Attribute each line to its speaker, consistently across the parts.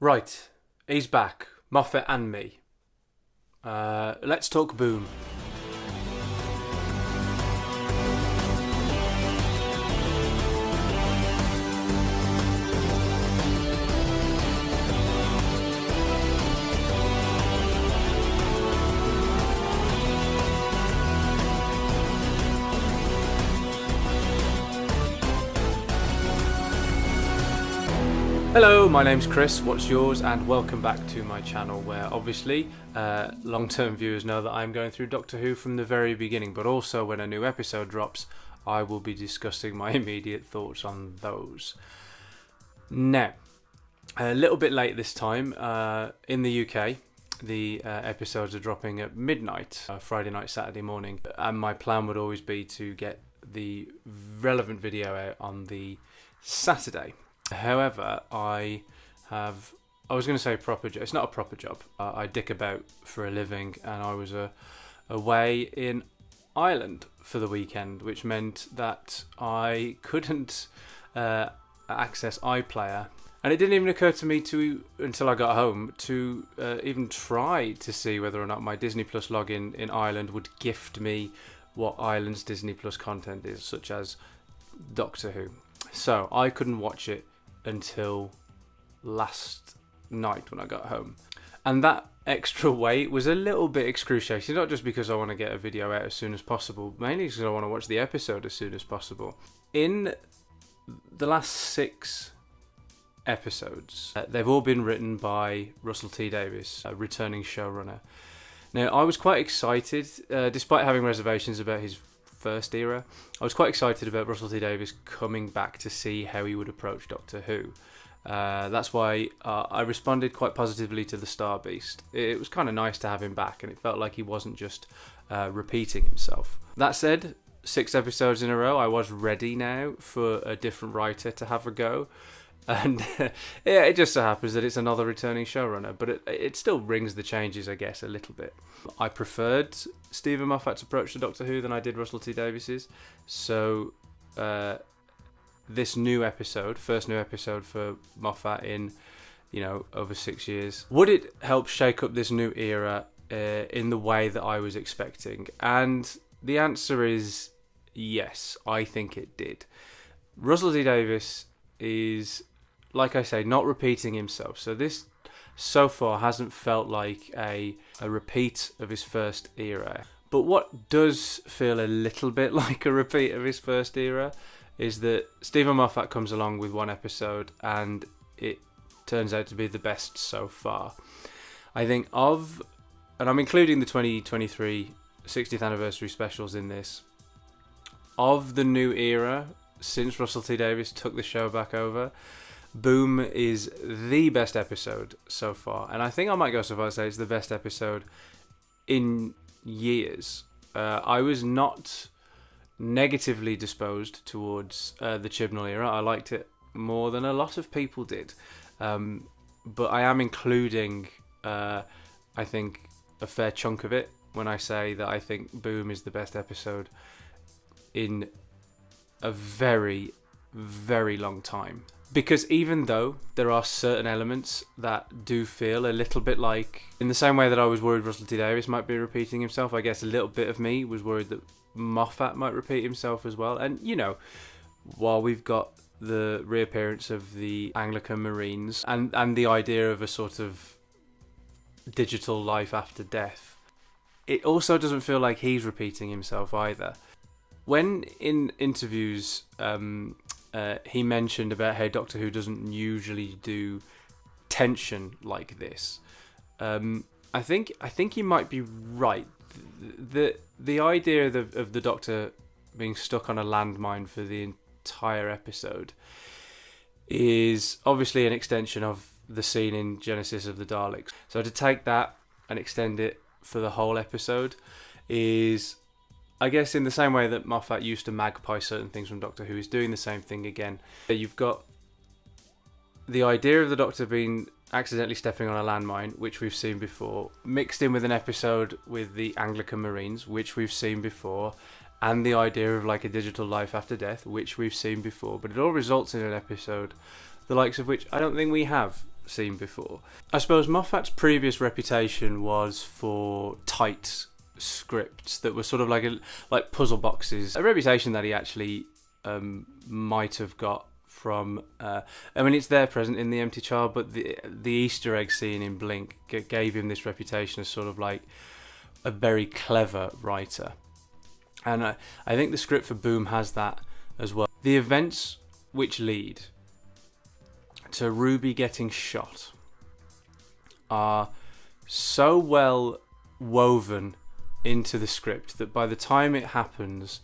Speaker 1: Right, he's back. Moffat and me. Let's talk Boom. Hello, my name's Chris, what's yours, and welcome back to my channel where obviously long-term viewers know that I'm going through Doctor Who from the very beginning, but also when a new episode drops I will be discussing my immediate thoughts on those. Now, a little bit late this time, in the UK the episodes are dropping at midnight, Friday night, Saturday morning, and my plan would always be to get the relevant video out on the Saturday. However, I was going to say proper job. It's not a proper job. I dick about for a living, and I was away in Ireland for the weekend, which meant that I couldn't access iPlayer. And it didn't even occur to me until I got home to even try to see whether or not my Disney Plus login in Ireland would gift me what Ireland's Disney Plus content is, such as Doctor Who. So I couldn't watch it until last night when I got home, and that extra wait was a little bit excruciating, not just because I want to get a video out as soon as possible, mainly because I want to watch the episode as soon as possible. In the last 6 episodes, they've all been written by Russell T Davies, a returning showrunner. Now, I was quite excited, despite having reservations about his first era. I was quite excited about Russell T Davies coming back to see how he would approach Doctor Who. That's why I responded quite positively to the Star Beast. It was kind of nice to have him back, and it felt like he wasn't just repeating himself. That said, 6 episodes in a row, I was ready now for a different writer to have a go. And yeah, it just so happens that it's another returning showrunner, but it still rings the changes, I guess, a little bit. I preferred Steven Moffat's approach to Doctor Who than I did Russell T Davies's, so this new episode, first new episode for Moffat in, over 6 years, would it help shake up this new era in the way that I was expecting? And the answer is yes, I think it did. Russell T Davies is, like I say, not repeating himself. So this, so far, hasn't felt like a repeat of his first era. But what does feel a little bit like a repeat of his first era is that Steven Moffat comes along with one episode and it turns out to be the best so far. I think and I'm including the 2023 60th anniversary specials in this, of the new era since Russell T Davies took the show back over, Boom is the best episode so far, and I think I might go so far as to say it's the best episode in years. I was not negatively disposed towards the Chibnall era. I liked it more than a lot of people did, but I am including I think a fair chunk of it when I say that I think Boom is the best episode in a very, very long time. Because even though there are certain elements that do feel a little bit like, in the same way that I was worried Russell T Davies might be repeating himself, I guess a little bit of me was worried that Moffat might repeat himself as well. And while we've got the reappearance of the Anglican Marines and the idea of a sort of digital life after death, it also doesn't feel like he's repeating himself either. When in interviews he mentioned about how Doctor Who doesn't usually do tension like this, I think he might be right. The idea of the Doctor being stuck on a landmine for the entire episode is obviously an extension of the scene in Genesis of the Daleks. So to take that and extend it for the whole episode is, I guess, in the same way that Moffat used to magpie certain things from Doctor Who, is doing the same thing again. You've got the idea of the Doctor being accidentally stepping on a landmine, which we've seen before, mixed in with an episode with the Anglican Marines, which we've seen before, and the idea of like a digital life after death, which we've seen before. But it all results in an episode the likes of which I don't think we have seen before. I suppose Moffat's previous reputation was for tight scripts that were sort of like puzzle boxes, a reputation that he actually might have got from it's there present in The Empty Child, but the Easter egg scene in Blink gave him this reputation as sort of like a very clever writer, and I think the script for Boom has that as well. The events which lead to Ruby getting shot are so well woven into the script that by the time it happens,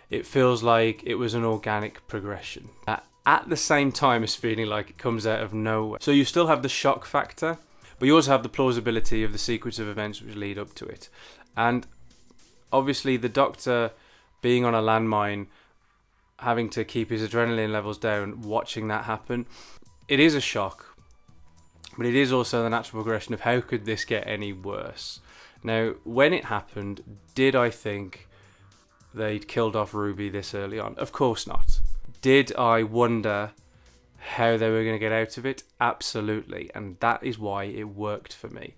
Speaker 1: it feels like it was an organic progression, at the same time as feeling like it comes out of nowhere. So you still have the shock factor, but you also have the plausibility of the sequence of events which lead up to it. And obviously the Doctor being on a landmine, having to keep his adrenaline levels down, watching that happen, it is a shock, but it is also the natural progression of how could this get any worse. Now, when it happened, did I think they'd killed off Ruby this early on? Of course not. Did I wonder how they were going to get out of it? Absolutely, and that is why it worked for me.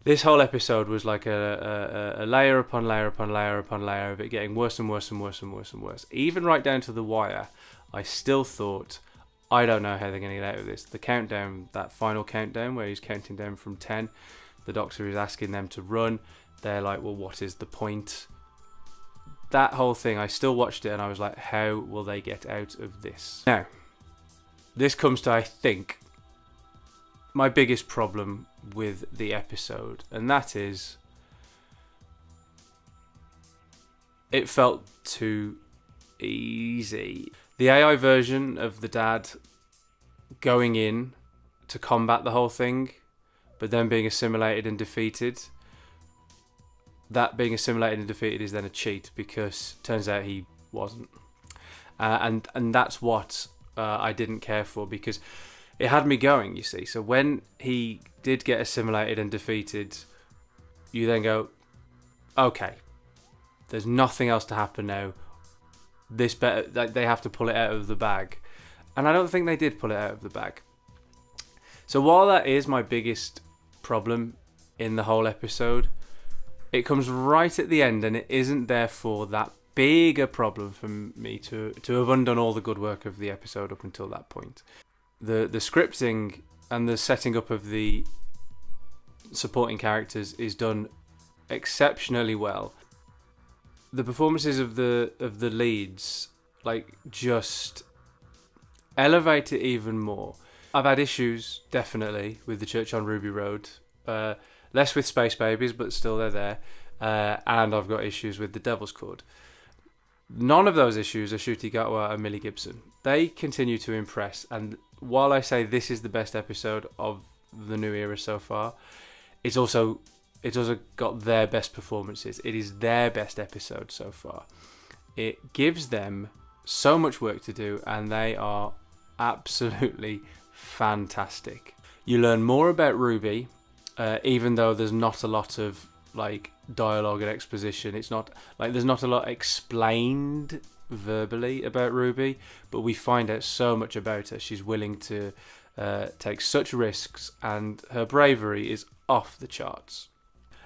Speaker 1: This whole episode was like a layer upon layer upon layer upon layer of it getting worse and worse and worse and worse and worse. Even right down to the wire, I still thought, I don't know how they're going to get out of this. The countdown, that final countdown where he's counting down from 10, the Doctor is asking them to run. They're like, well, what is the point? That whole thing, I still watched it and I was like, how will they get out of this? Now, this comes to, I think, my biggest problem with the episode, and that is it felt too easy. The AI version of the dad going in to combat the whole thing, but then being assimilated and defeated. That being assimilated and defeated is then a cheat, because turns out he wasn't. And that's what I didn't care for, because it had me going, you see. So when he did get assimilated and defeated, you then go, okay, there's nothing else to happen now. This better, they have to pull it out of the bag. And I don't think they did pull it out of the bag. So while that is my biggest problem in the whole episode, it comes right at the end, and it isn't therefore that big a problem for me to have undone all the good work of the episode up until that point. The scripting and the setting up of the supporting characters is done exceptionally well. The performances of the leads just elevate it even more. I've had issues definitely with the Church on Ruby Road. Less with Space Babies, but still they're there. And I've got issues with The Devil's Chord. None of those issues are Ncuti Gatwa and Millie Gibson. They continue to impress, and while I say this is the best episode of the new era so far, it's also got their best performances. It is their best episode so far. It gives them so much work to do, and they are absolutely fantastic. You learn more about Ruby, even though there's not a lot of dialogue and exposition. It's not there's not a lot explained verbally about Ruby, but we find out so much about her. She's willing to take such risks, and her bravery is off the charts.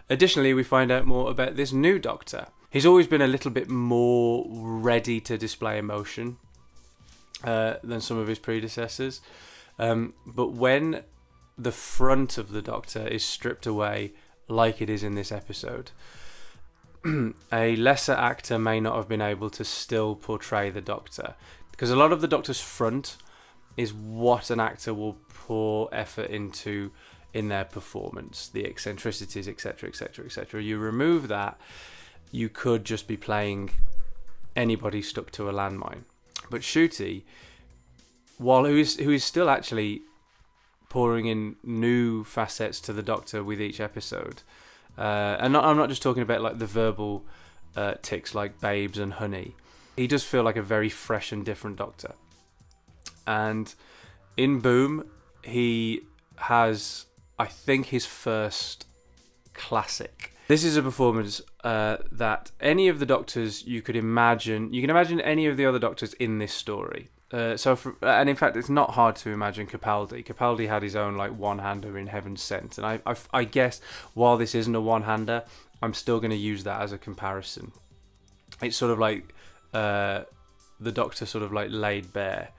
Speaker 1: Additionally, we find out more about this new Doctor. He's always been a little bit more ready to display emotion than some of his predecessors, but when the front of the Doctor is stripped away, like it is in this episode, a lesser actor may not have been able to still portray the Doctor, because a lot of the Doctor's front is what an actor will pour effort into in their performance, the eccentricities, etc, etc, etc. You remove that, you could just be playing anybody stuck to a landmine. But Ncuti, who is still actually pouring in new facets to the Doctor with each episode, and I'm not just talking about the verbal tics like babes and honey. He does feel like a very fresh and different Doctor. And in Boom, he has, I think, his first classic. This is a performance that any of the Doctors you can imagine any of the other Doctors in this story. And in fact, it's not hard to imagine Capaldi. Capaldi had his own like one-hander in Heaven Sent, and I guess while this isn't a one-hander, I'm still going to use that as a comparison. It's sort of like the Doctor sort of like laid bare,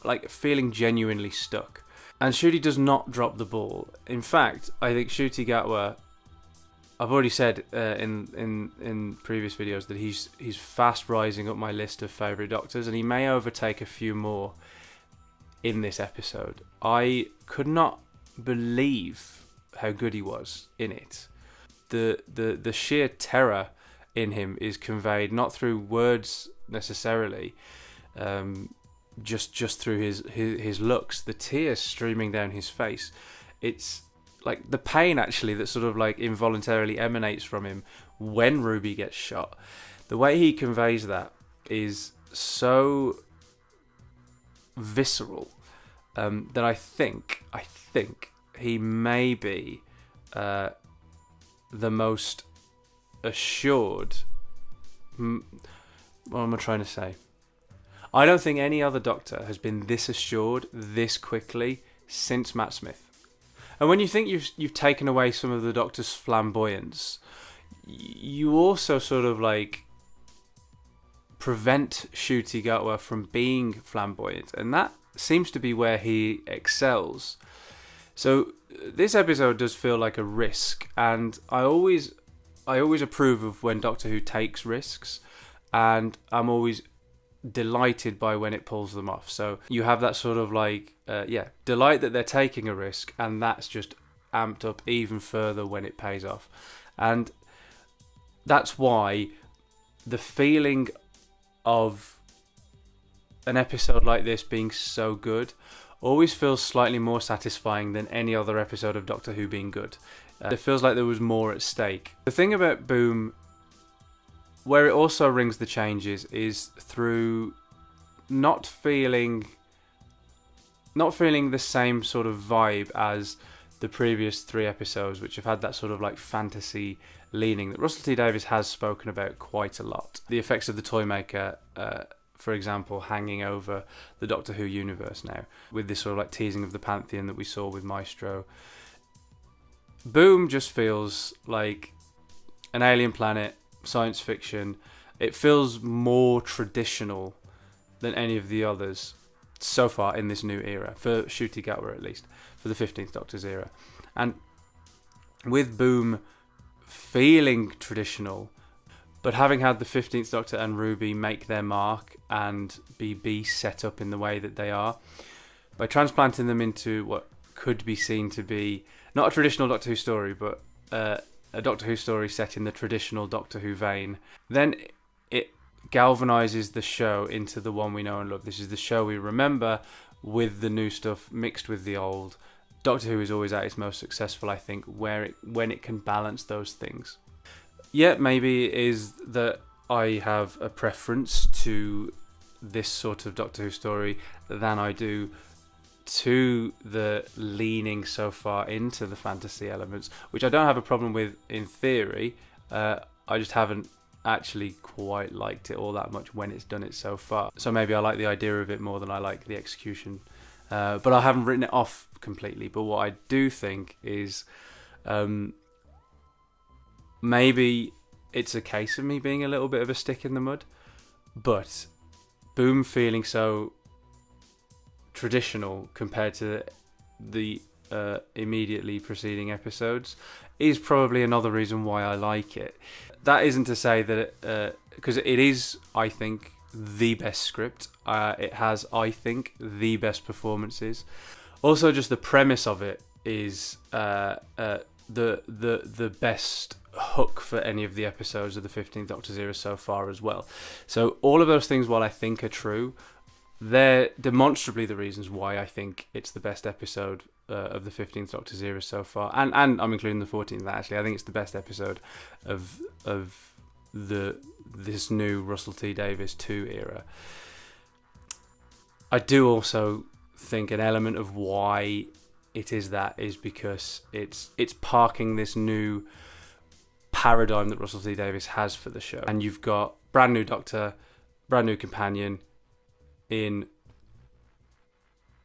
Speaker 1: like feeling genuinely stuck. And Ncuti does not drop the ball. In fact, I think Ncuti Gatwa, I've already said in previous videos that he's fast rising up my list of favourite Doctors, and he may overtake a few more in this episode. I could not believe how good he was in it. The sheer terror in him is conveyed not through words necessarily, just through his looks, the tears streaming down his face. It's like the pain actually that sort of like involuntarily emanates from him when Ruby gets shot. The way he conveys that is so visceral that I think he may be the most assured. What am I trying to say? I don't think any other Doctor has been this assured this quickly since Matt Smith. And when you think you've taken away some of the Doctor's flamboyance, you also sort of like prevent Ncuti Gatwa from being flamboyant, and that seems to be where he excels. So this episode does feel like a risk, and I always approve of when Doctor Who takes risks, and I'm always delighted by when it pulls them off. So you have that sort of like delight that they're taking a risk, and that's just amped up even further when it pays off. And that's why the feeling of an episode like this being so good always feels slightly more satisfying than any other episode of Doctor Who being good. It feels like there was more at stake. The thing about Boom, where it also rings the changes, is through not feeling the same sort of vibe as the previous 3 episodes, which have had that sort of like fantasy leaning that Russell T Davies has spoken about quite a lot. The effects of the Toymaker, for example, hanging over the Doctor Who universe now, with this sort of like teasing of the Pantheon that we saw with Maestro. Boom just feels like an alien planet, science fiction. It feels more traditional than any of the others so far in this new era, for Ncuti Gatwa at least, for the 15th Doctor's era. And with Boom feeling traditional, but having had the 15th Doctor and Ruby make their mark and be set up in the way that they are, by transplanting them into what could be seen to be not a traditional Doctor Who story, but a Doctor Who story set in the traditional Doctor Who vein, then it galvanizes the show into the one we know and love. This is the show we remember, with the new stuff mixed with the old. Doctor Who is always at its most successful, I think, when it can balance those things. Yet maybe it is that I have a preference to this sort of Doctor Who story than I do to the leaning so far into the fantasy elements, which I don't have a problem with in theory. I just haven't actually quite liked it all that much when it's done it so far. So maybe I like the idea of it more than I like the execution. But I haven't written it off completely. But what I do think is maybe it's a case of me being a little bit of a stick in the mud, but Boom feeling so traditional compared to the immediately preceding episodes is probably another reason why I like it. That isn't to say that because it is, I think, the best script. It has, I think, the best performances. Also, just the premise of it is the best hook for any of the episodes of the 15th Doctor's era so far as well. So all of those things, while I think are true, they're demonstrably the reasons why I think it's the best episode of the 15th Doctor's era so far, and I'm including the 14th. Actually, I think it's the best episode of this new Russell T Davies 2 era. I do also think an element of why it is that is because it's parking this new paradigm that Russell T Davies has for the show, and you've got brand new Doctor, brand new companion in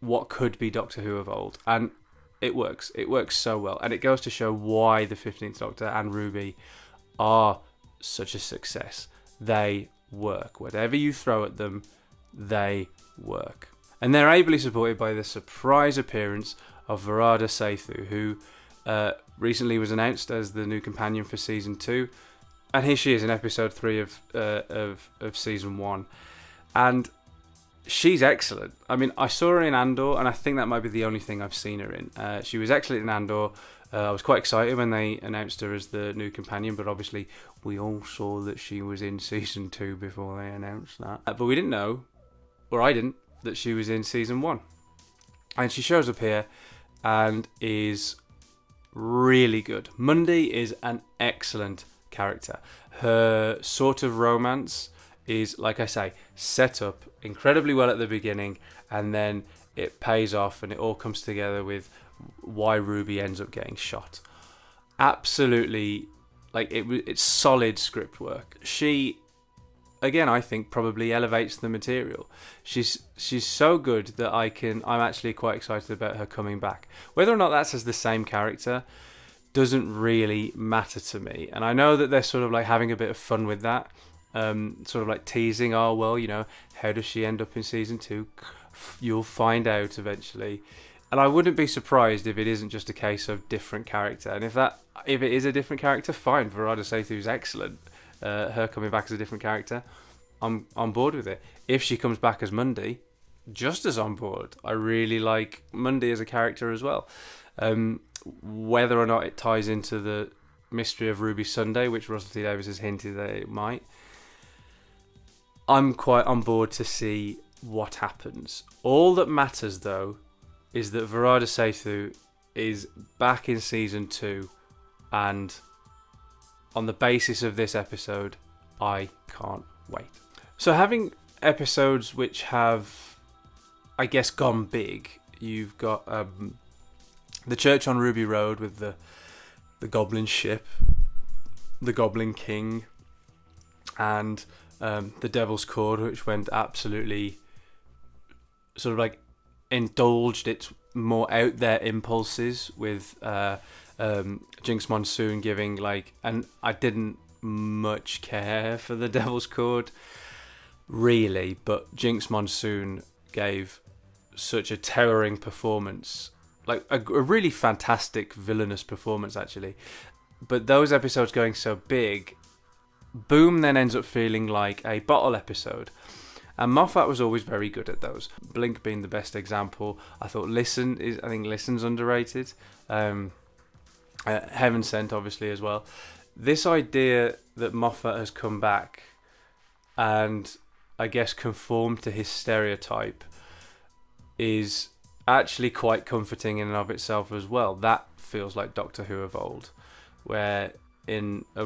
Speaker 1: what could be Doctor Who of old. And it works. It works so well. And it goes to show why the 15th Doctor and Ruby are such a success. They work. Whatever you throw at them, they work. And they're ably supported by the surprise appearance of Varada Sethu, who recently was announced as the new companion for season 2. And here she is in episode 3 of season 1. And she's excellent. I mean, I saw her in Andor, and I think that might be the only thing I've seen her in. She was excellent in Andor. I was quite excited when they announced her as the new companion, but obviously we all saw that she was in season 2 before they announced that. But we didn't know, or I didn't, that she was in season 1. And she shows up here and is really good. Mundi is an excellent character. Her sort of romance is, like I say, set up incredibly well at the beginning, and then it pays off and it all comes together with why Ruby ends up getting shot. Absolutely, like it's solid script work. She, again, I think probably elevates the material. She's so good that I'm actually quite excited about her coming back. Whether or not that's as the same character doesn't really matter to me. And I know that they're sort of like having a bit of fun with that. Sort of like teasing, oh well, you know, how does she end up in season 2? You'll find out eventually. And I wouldn't be surprised if it isn't just a case of different character. And if it is a different character, fine. Varada Sethu is excellent. Her coming back as a different character, I'm on board with it. If she comes back as Mundi, just as on board. I really like Mundi as a character as well. Whether or not it ties into the mystery of Ruby Sunday, which Russell T Davies has hinted that it might, I'm quite on board to see what happens. All that matters, though, is that Varada Sethu is back in season 2, and on the basis of this episode, I can't wait. So having episodes which have, I guess, gone big, you've got the church on Ruby Road with the Goblin ship, the Goblin King, and the Devil's Cord, which went absolutely sort of like indulged its more out there impulses with Jinx Monsoon giving like, and I didn't much care for the Devil's Cord really, but Jinx Monsoon gave such a towering performance, like a really fantastic villainous performance actually. But those episodes going so big, Boom then ends up feeling like a bottle episode. And Moffat was always very good at those. Blink being the best example. I think Listen's underrated. Heaven Sent obviously as well. This idea that Moffat has come back and I guess conformed to his stereotype is actually quite comforting in and of itself as well. That feels like Doctor Who of old, where in a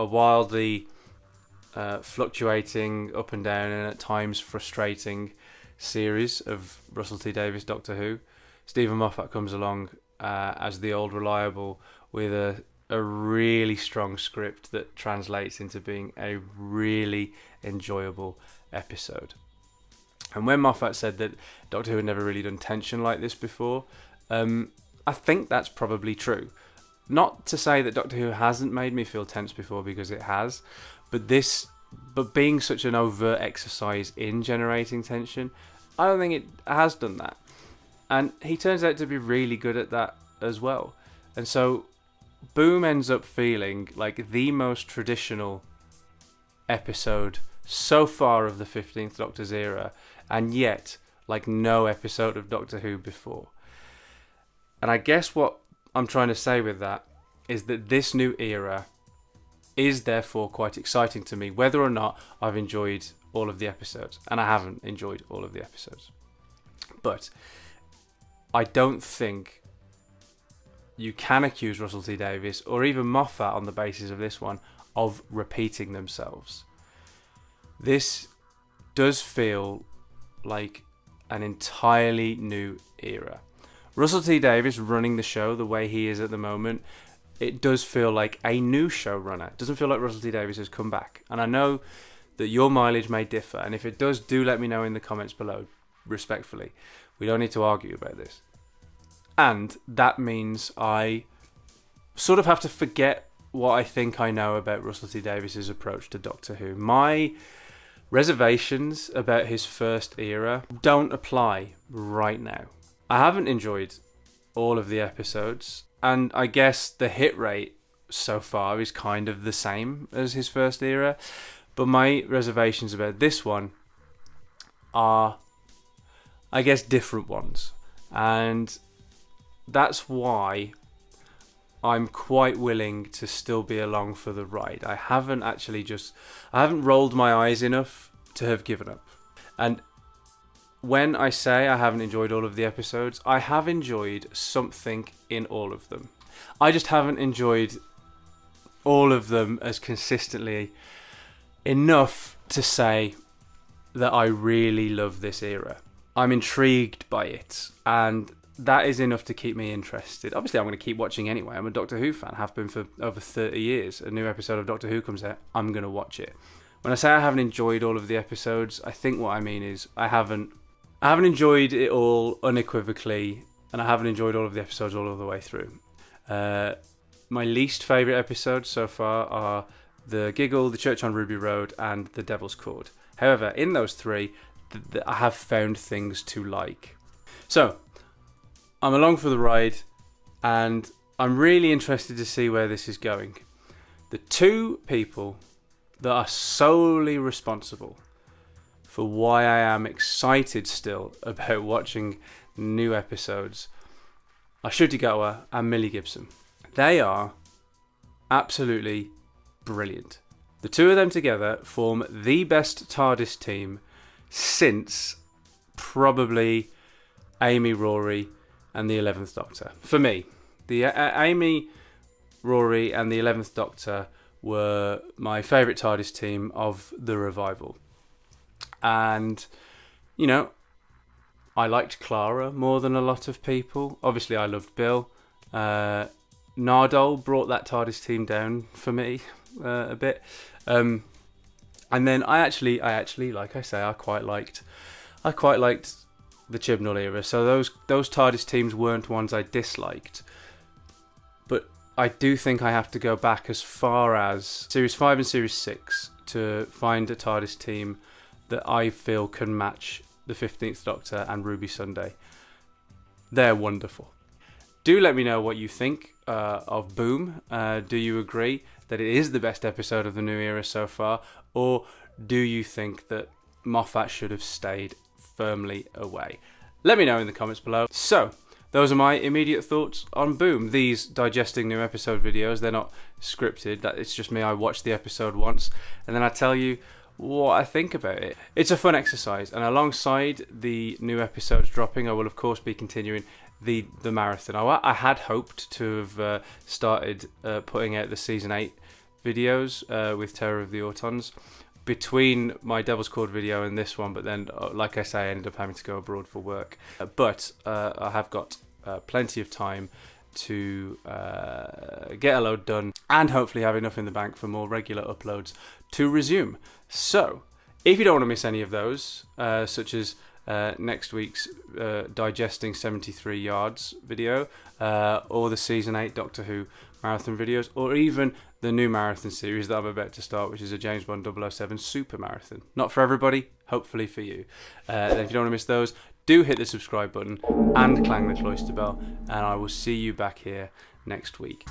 Speaker 1: wildly fluctuating up and down and at times frustrating series of Russell T Davies Doctor Who, Steven Moffat comes along as the old reliable with a really strong script that translates into being a really enjoyable episode. And when Moffat said that Doctor Who had never really done tension like this before, I think that's probably true. Not to say that Doctor Who hasn't made me feel tense before, because it has, but being such an overt exercise in generating tension, I don't think it has done that. And he turns out to be really good at that as well. And so Boom ends up feeling like the most traditional episode so far of the 15th Doctor's era, and yet like no episode of Doctor Who before. And I guess what I'm trying to say with that is that this new era is therefore quite exciting to me, whether or not I've enjoyed all of the episodes. And I haven't enjoyed all of the episodes. But I don't think you can accuse Russell T Davies or even Moffat on the basis of this one of repeating themselves. This does feel like an entirely new era. Russell T Davies running the show the way he is at the moment, it does feel like a new showrunner. It doesn't feel like Russell T Davies has come back. And I know that your mileage may differ, and if it does, do let me know in the comments below, respectfully. We don't need to argue about this. And that means I sort of have to forget what I think I know about Russell T Davies's approach to Doctor Who. My reservations about his first era don't apply right now. I haven't enjoyed all of the episodes, and I guess the hit rate so far is kind of the same as his first era, but my reservations about this one are, I guess, different ones, and that's why I'm quite willing to still be along for the ride. I haven't rolled my eyes enough to have given up. And when I say I haven't enjoyed all of the episodes, I have enjoyed something in all of them. I just haven't enjoyed all of them as consistently enough to say that I really love this era. I'm intrigued by it, and that is enough to keep me interested. Obviously, I'm going to keep watching anyway. I'm a Doctor Who fan, have been for over 30 years. A new episode of Doctor Who comes out, I'm going to watch it. When I say I haven't enjoyed all of the episodes, I think what I mean is I haven't enjoyed it all unequivocally, and I haven't enjoyed all of the episodes all the way through. My least favourite episodes so far are The Giggle, The Church on Ruby Road, and The Devil's Cord. However, in those three, I have found things to like. So, I'm along for the ride, and I'm really interested to see where this is going. The two people that are solely responsible for why I am excited still about watching new episodes are Ncuti Gatwa and Millie Gibson. They are absolutely brilliant. The two of them together form the best TARDIS team since probably Amy, Rory, and the 11th Doctor. For me, the Amy, Rory, and the 11th Doctor were my favourite TARDIS team of the revival. And, you know, I liked Clara more than a lot of people. Obviously, I loved Bill. Nardole brought that TARDIS team down for me a bit. And then I actually, like I say, I quite liked the Chibnall era. So those TARDIS teams weren't ones I disliked. But I do think I have to go back as far as Series 5 and Series 6 to find a TARDIS team that I feel can match the 15th Doctor and Ruby Sunday. They're wonderful. Do let me know what you think of Boom. Do you agree that it is the best episode of the new era so far? Or do you think that Moffat should have stayed firmly away? Let me know in the comments below. So, those are my immediate thoughts on Boom. These digesting new episode videos, they're not scripted. It's just me. I watched the episode once and then I tell you what I think about it. It's a fun exercise, and alongside the new episodes dropping, I will of course be continuing the marathon. I had hoped to have started putting out the season 8 videos with Terror of the Autons between my Devil's Cord video and this one, but then like I say, I ended up having to go abroad for work. But I have got plenty of time to get a load done and hopefully have enough in the bank for more regular uploads to resume. So, if you don't want to miss any of those, such as next week's Digesting 73 Yards video, or the Season 8 Doctor Who marathon videos, or even the new marathon series that I'm about to start, which is a James Bond 007 super marathon. Not for everybody, hopefully for you. Then if you don't want to miss those, do hit the subscribe button and clang the cloister bell, and I will see you back here next week.